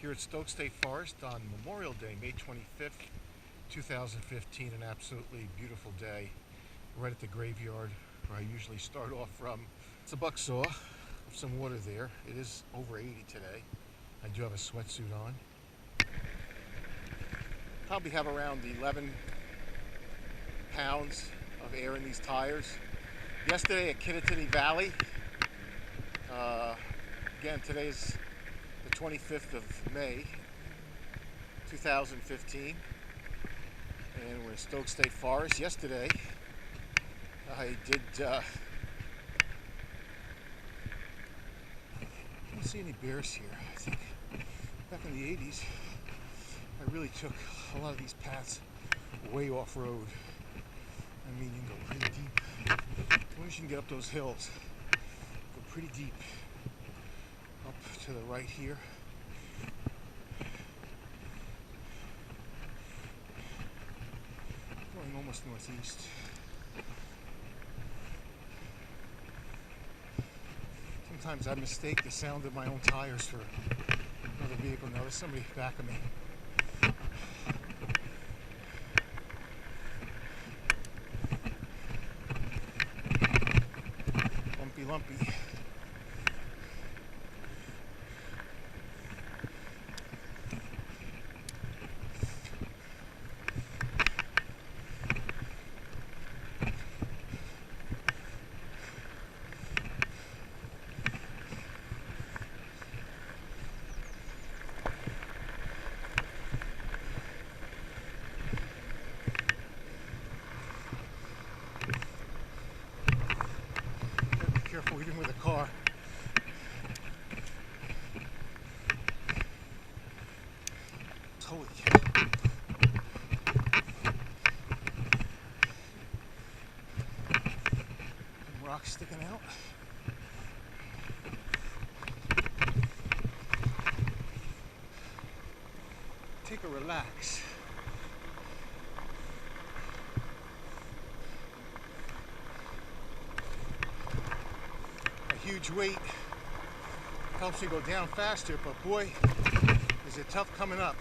Here at Stokes State Forest on Memorial Day, May 25th, 2015, an absolutely beautiful day right at the graveyard where I usually start off from. It's a Bucksaw with some water there. It is over 80 today. I do have a sweatsuit on. Probably have around 11 pounds of air in these tires. Yesterday at Kittatinny Valley, again today's the 25th of May 2015 and we're in Stokes State Forest. Yesterday I did I don't see any bears here. I think back in the 80s I really took a lot of these paths way off road. I mean, you can go pretty deep. As long as you can get up those hills, go pretty deep. Up to the right here. Going almost northeast. Sometimes I mistake the sound of my own tires for another vehicle. Now there's somebody back of me. Lumpy. Careful even with a car. Holy cow. Rocks sticking out. Take a relax. Huge weight helps you go down faster, but boy, is it tough coming up.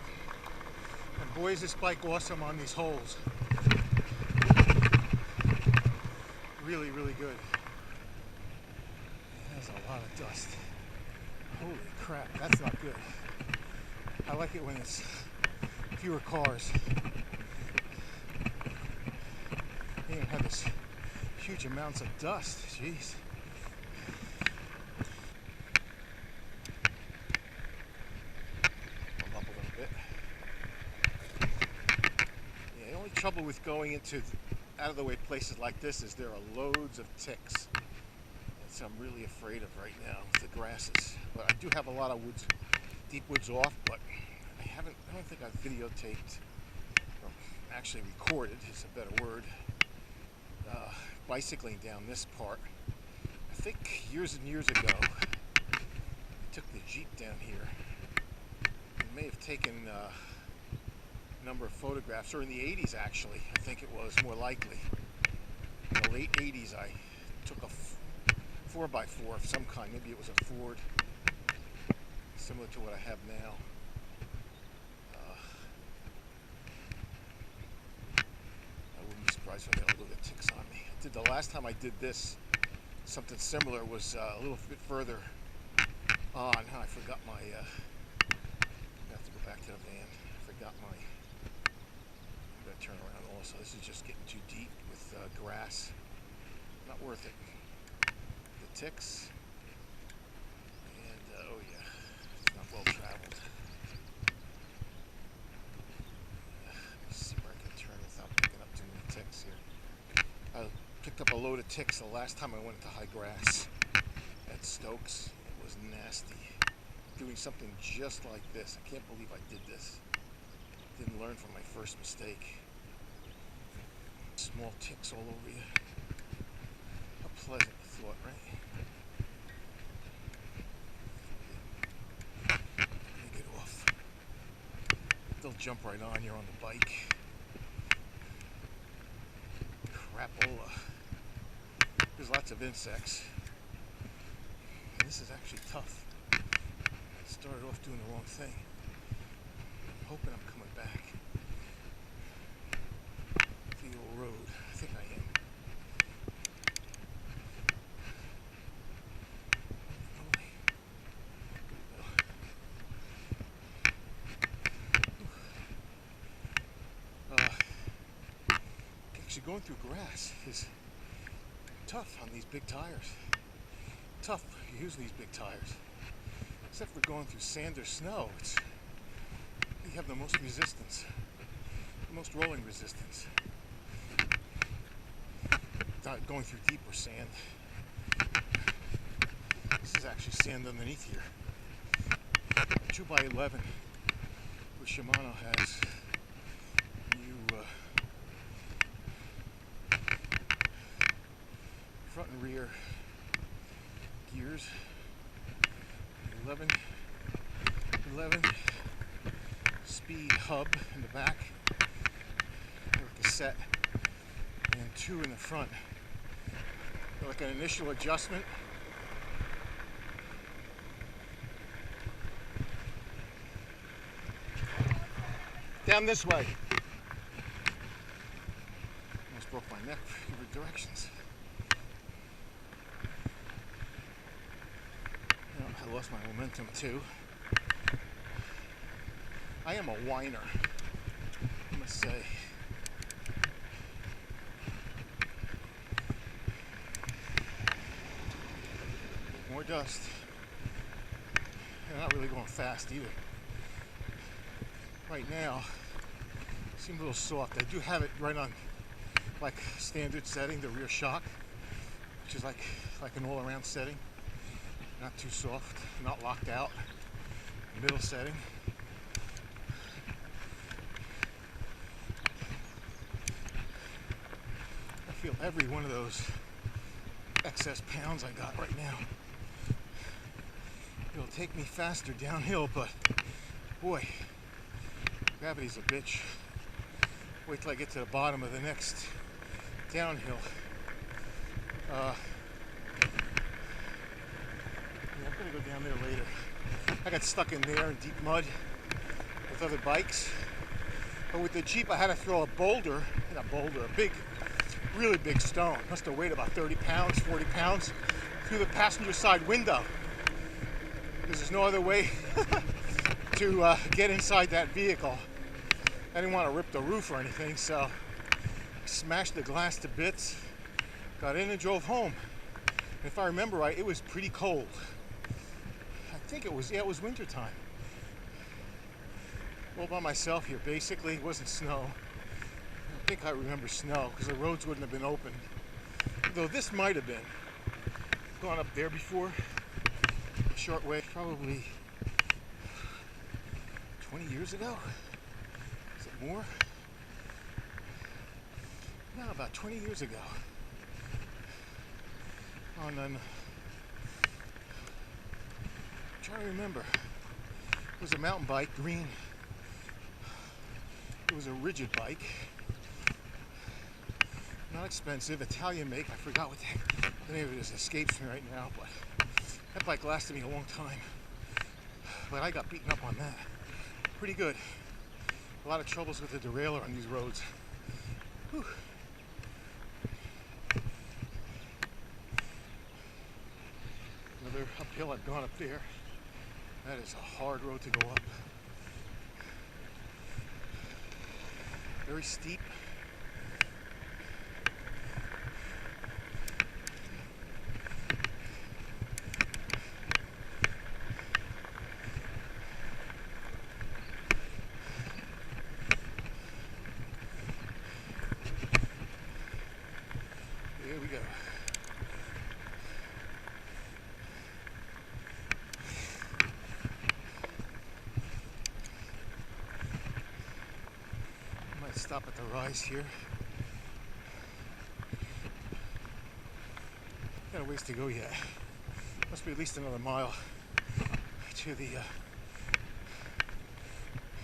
And boy, is this bike awesome on these holes. Really, really good. There's a lot of dust. Holy crap, that's not good. I like it when it's fewer cars. You don't have this huge amounts of dust. Jeez. Trouble with going into out of the way places like this is there are loads of ticks. That's what I'm really afraid of right now, the grasses. But I do have a lot of woods, deep woods off, but I don't think I've videotaped or actually recorded is a better word, bicycling down this part. I think years and years ago I took the Jeep down here. I may have taken number of photographs, or in the 80s actually, I think it was more likely. In the late 80s I took a 4x4 of some kind, maybe it was a Ford, similar to what I have now. I wouldn't be surprised if I got a little ticks on me. The last time I did this, something similar, was a little bit further on. I forgot my, I have to go back to the van, I forgot my, turn around also. This is just getting too deep with grass. Not worth it. The ticks. And oh yeah, it's not well traveled. Let me see where I can turn without picking up too many ticks here. I picked up a load of ticks the last time I went into high grass at Stokes. It was nasty. Doing something just like this. I can't believe I did this. Didn't learn from my first mistake. Small ticks all over you. How pleasant thought, right? Let me get off. They'll jump right on you on the bike. Crapola. There's lots of insects. And this is actually tough. I started off doing the wrong thing. hoping I'm coming back to the old road. I think I am. Actually, going through grass is tough on these big tires. Tough using these big tires. Except for going through sand or snow, you have the most resistance, the most rolling resistance. Not going through deeper sand. This is actually sand underneath here. 2x11, which Shimano has new front and rear gears. 11 speed hub in the back, like a cassette, and 2 in the front. Like an initial adjustment. Down this way. Almost broke my neck for different directions. I lost my momentum too. I am a whiner, I must say. More dust. I'm not really going fast either. Right now, seems a little soft. I do have it right on like standard setting, the rear shock, which is like an all-around setting. Not too soft, not locked out. Middle setting. I feel every one of those excess pounds I got right now. It'll take me faster downhill, but boy, gravity's a bitch. Wait till I get to the bottom of the next downhill. I'm gonna go down there later. I got stuck in there in deep mud with other bikes. But with the Jeep, I had to throw a boulder, a big, really big stone. Must have weighed about 30 pounds, 40 pounds, through the passenger side window. Because there's no other way to get inside that vehicle. I didn't want to rip the roof or anything, so I smashed the glass to bits, got in and drove home. And if I remember right, it was pretty cold. I think it was winter time. All by myself here, basically. It wasn't snow. I think I remember snow because the roads wouldn't have been open. Though this might have been. Gone up there before. A short way, probably 20 years ago. Is it more? No, about 20 years ago. On an, I'm trying to remember. It was a mountain bike, green. It was a rigid bike. Not expensive, Italian make. I forgot what the name of it is. It escapes me right now, but that bike lasted me a long time. But I got beaten up on that. Pretty good. A lot of troubles with the derailleur on these roads. Whew. Another uphill. I've gone up there. That is a hard road to go up. Very steep. Here we go. Stop at the rise here. Got a ways to go yet. Must be at least another mile to the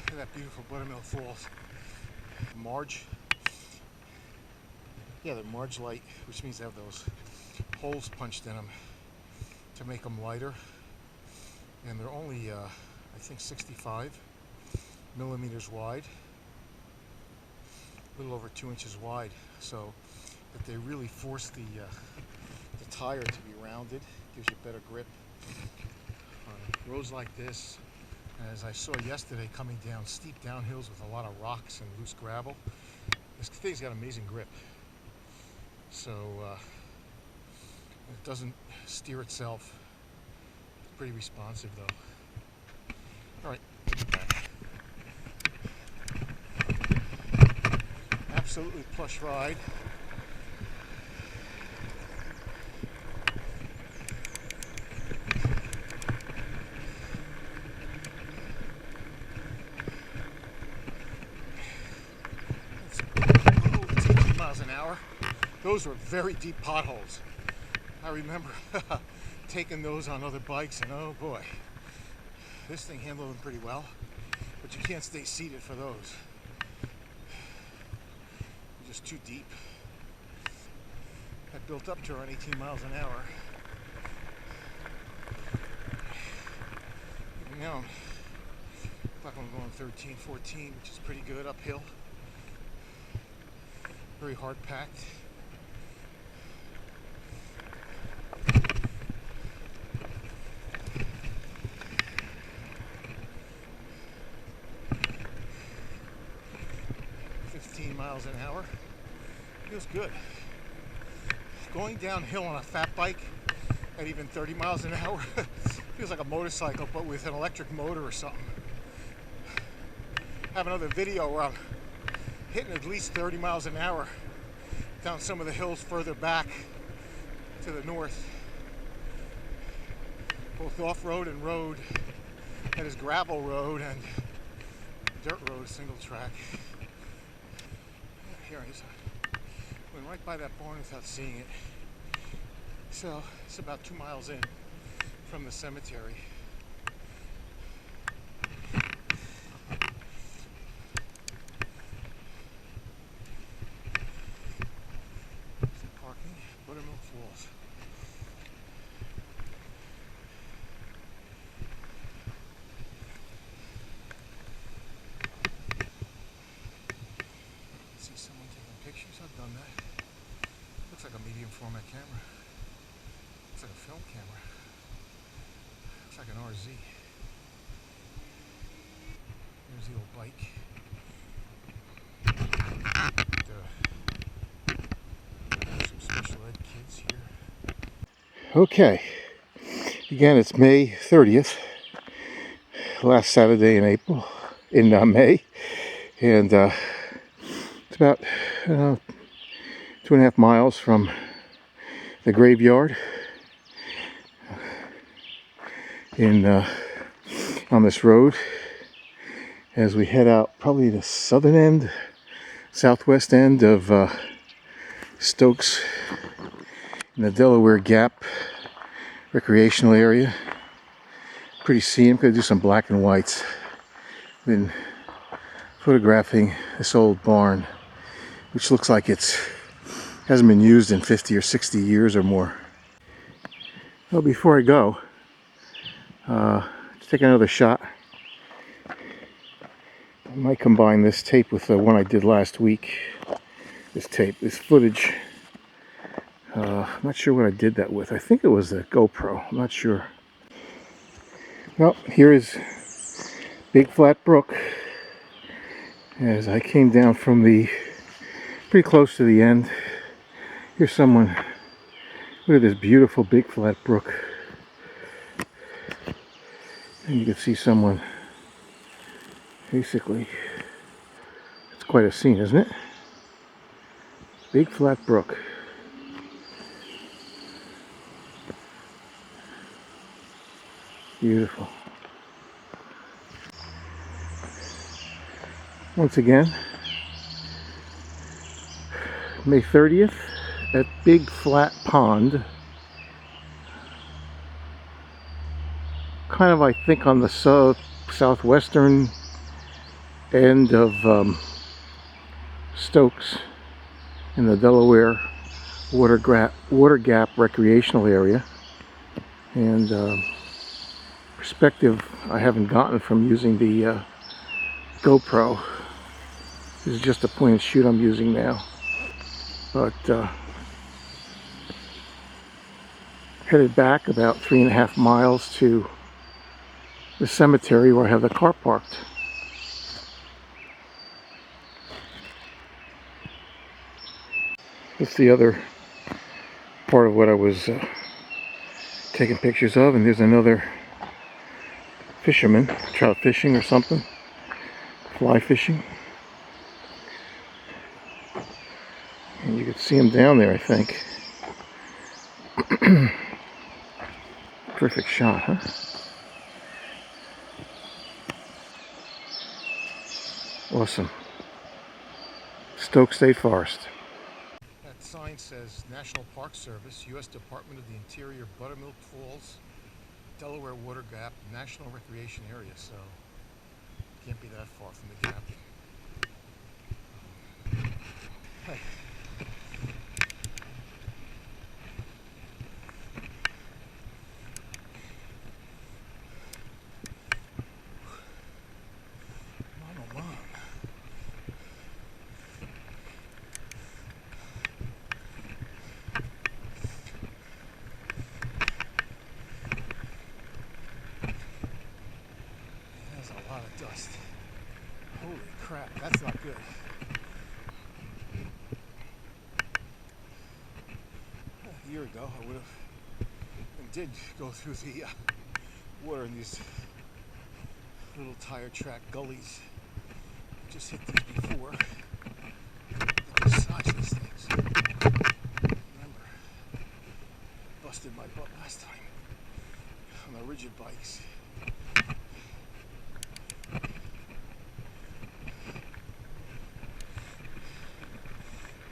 to that beautiful Buttermilk Falls. Marge. Yeah, they're Marge light, which means they have those holes punched in them to make them lighter. And they're only, I think, 65. millimeters wide, a little over 2 inches wide, so that they really force the tire to be rounded, gives you better grip. Roads like this, as I saw yesterday, coming down steep downhills with a lot of rocks and loose gravel, this thing's got amazing grip. So it doesn't steer itself. It's pretty responsive though. All right. Absolutely plush ride. It's 18 miles an hour. Those were very deep potholes. I remember taking those on other bikes, and oh boy, this thing handled them pretty well, but you can't stay seated for those. They're just too deep. I built up to around 18 miles an hour. Even now, I'm going 13, 14, which is pretty good uphill. Very hard packed. Miles an hour. Feels good. Going downhill on a fat bike at even 30 miles an hour feels like a motorcycle, but with an electric motor or something. I have another video where I'm hitting at least 30 miles an hour down some of the hills further back to the north, both off-road and road. That is gravel road and dirt road, single track. Here he's went right by that barn without seeing it. So it's about 2 miles in from the cemetery. Parking, Buttermilk Falls. See someone taking pictures. I've done that. Looks like a medium format camera. Looks like a film camera. Looks like an RZ. There's the old bike. Some special ed kids here. Okay. Again, it's May 30th. Last Saturday in April. In May. And it's about 2.5 miles from the graveyard on this road as we head out probably the southern end, southwest end of Stokes in the Delaware Gap recreational area. Pretty scene. I'm going to do some black and whites. Been photographing this old barn, which looks like it's hasn't been used in 50 or 60 years or more. Well, before I go, let's take another shot. I might combine this tape with the one I did last week. This footage. I'm not sure what I did that with. I think it was a GoPro. I'm not sure. Well, here is Big Flat Brook. As I came down from pretty close to the end. Here's someone. Look at this beautiful Big Flat Brook. And you can see someone. Basically, it's quite a scene, isn't it? Big Flat Brook. Beautiful. Once again, May 30th at Big Flat Pond. Kind of, I think, on the southwestern end of Stokes in the Delaware Water Gap recreational area. And perspective I haven't gotten from using the GoPro. This is just a point and shoot I'm using now. But headed back about 3.5 miles to the cemetery where I have the car parked. That's the other part of what I was taking pictures of, and there's another fisherman, trout fishing or something, fly fishing. And you can see him down there, I think. Perfect shot, huh? Awesome. Stokes State Forest. That sign says National Park Service, U.S. Department of the Interior, Buttermilk Falls, Delaware Water Gap, National Recreation Area, so can't be that far from the gap. Hey. A lot of dust. Holy crap, that's not good. A year ago, I would have and did go through the water in these little tire track gullies. I just hit these before. Look at the size of these things. Remember, busted my butt last time on the rigid bikes.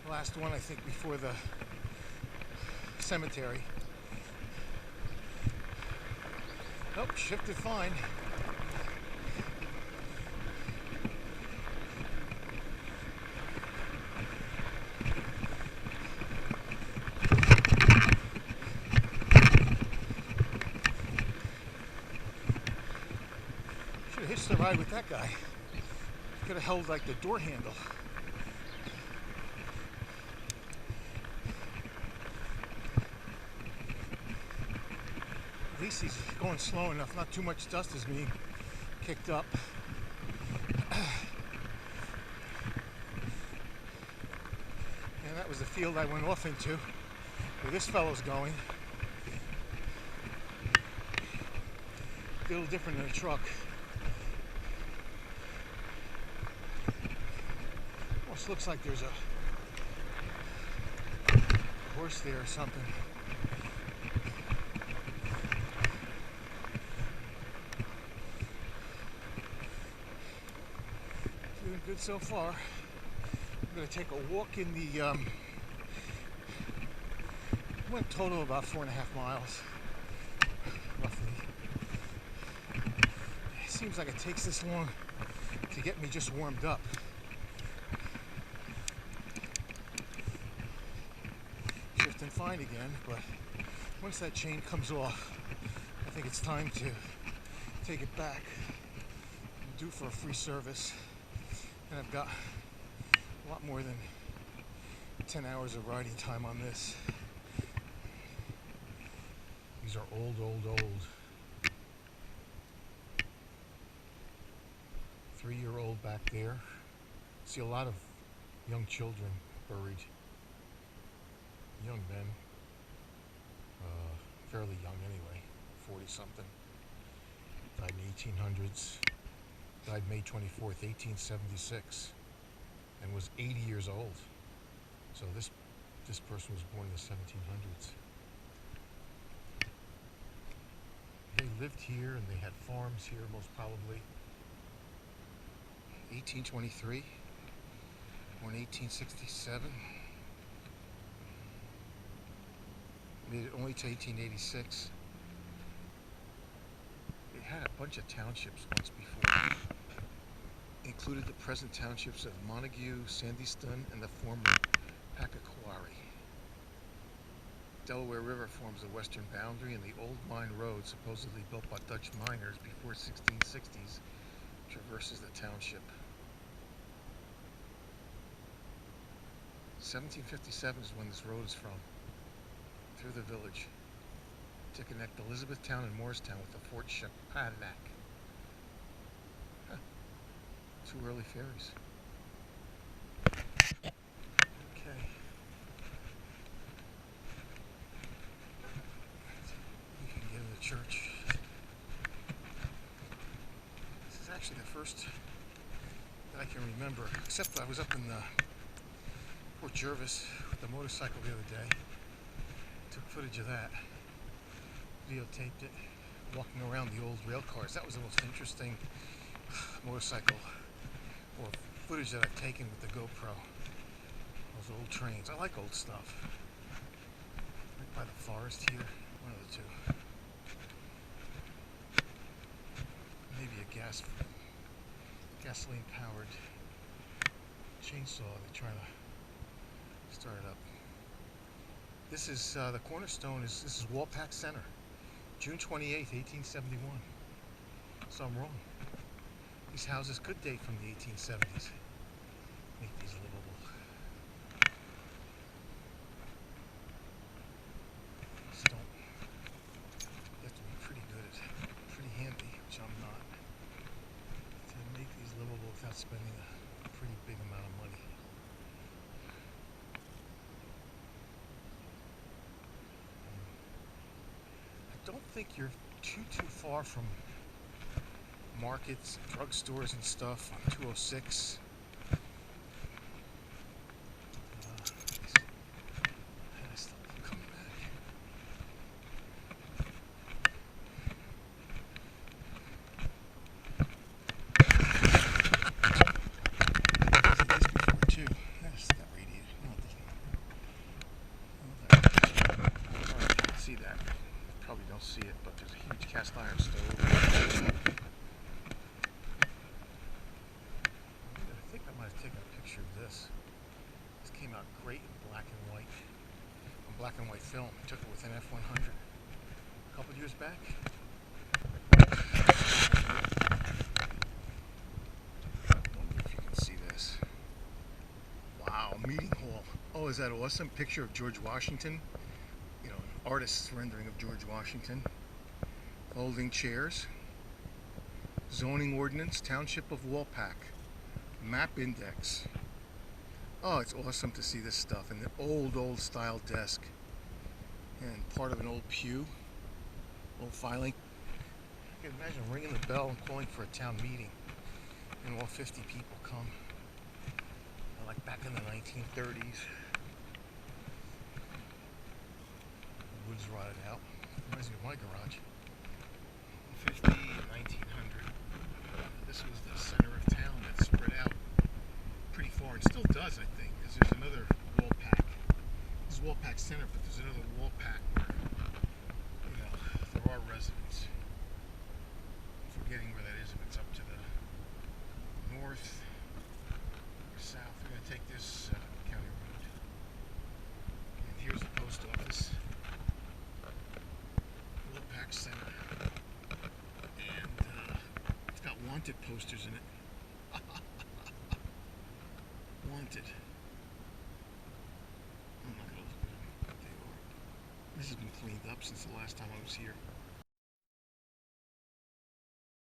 Last one, I think, before the cemetery. Nope, shifted fine. Should have hitched the ride with that guy. Could have held like the door handle. At least he's going slow enough, not too much dust is being kicked up. And that was the field I went off into, where this fellow's going. A little different than a truck. Almost looks like there's a horse there or something. Doing good so far. I'm going to take a walk in the went total about 4.5 miles roughly. It seems like it takes this long to get me just warmed up. Shifting fine again, but once that chain comes off, I think it's time to take it back. I'm due for a free service. And I've got a lot more than 10 hours of riding time on this. These are old. 3-year-old back there. See a lot of young children buried. Young men. Fairly young anyway. 40-something. Died in the 1800s. Died May 24th, 1876, and was 80 years old. So this person was born in the 1700s. They lived here and they had farms here, most probably. 1823, born 1867. Made it only to 1886. It had a bunch of townships once before. Included the present townships of Montague, Sandyston, and the former Paccaquari. Delaware River forms the western boundary, and the old mine road, supposedly built by Dutch miners before 1660s, traverses the township. 1757 is when this road is from, through the village, to connect Elizabethtown and Morristown with the Fort Chappanak. Huh. 2 early ferries. Okay. We can get into the church. This is actually the first that I can remember, except I was up in the Port Jervis with the motorcycle the other day. Took footage of that. Videotaped it. Walking around the old rail cars. That was the most interesting motorcycle or footage that I've taken with the GoPro. Those old trains. I like old stuff. Right by the forest here. One of the two. Maybe a gasoline powered chainsaw. They're trying to start it up. This is the cornerstone. This is Walpack Center, June 28th, 1871. So I'm wrong. These houses could date from the 1870s. Make these livable. Stone. You have to be pretty good at, pretty handy, which I'm not, to make these livable without spending a pretty big amount of money. I don't think you're too far from markets, drugstores and stuff on 206. Coming back. I've seen this before too. That's that radiator. No, it doesn't. Alright, you can see that. Probably don't see it, but there's a huge cast iron stove. I think I might have taken a picture of this. This came out great in black and white. On black and white film. I took it with an F100 a couple years back. I wonder if you can see this. Wow, meeting hall. Oh, is that awesome? Picture of George Washington. You know, an artist's rendering of George Washington. Folding chairs. Zoning ordinance, Township of Walpack. Map index. Oh, it's awesome to see this stuff. And the old style desk. And part of an old pew. Old filing. I can imagine ringing the bell and calling for a town meeting. And all 50 people come. Like back in the 1930s. The wood's rotted out. Reminds me of my garage. 50 and 1900. This was the center of town that spread out pretty far. It still does, I think, because there's another Walpack. This is Walpack Center, but there's another Walpack where, you know, there are residents. I'm forgetting where that is, if it's up to the north or south. We're going to take this county road. And here's the post office. Walpack Center. And it's got wanted posters in it. Wanted. I'm not going to look at them. They are. This has been cleaned up since the last time I was here.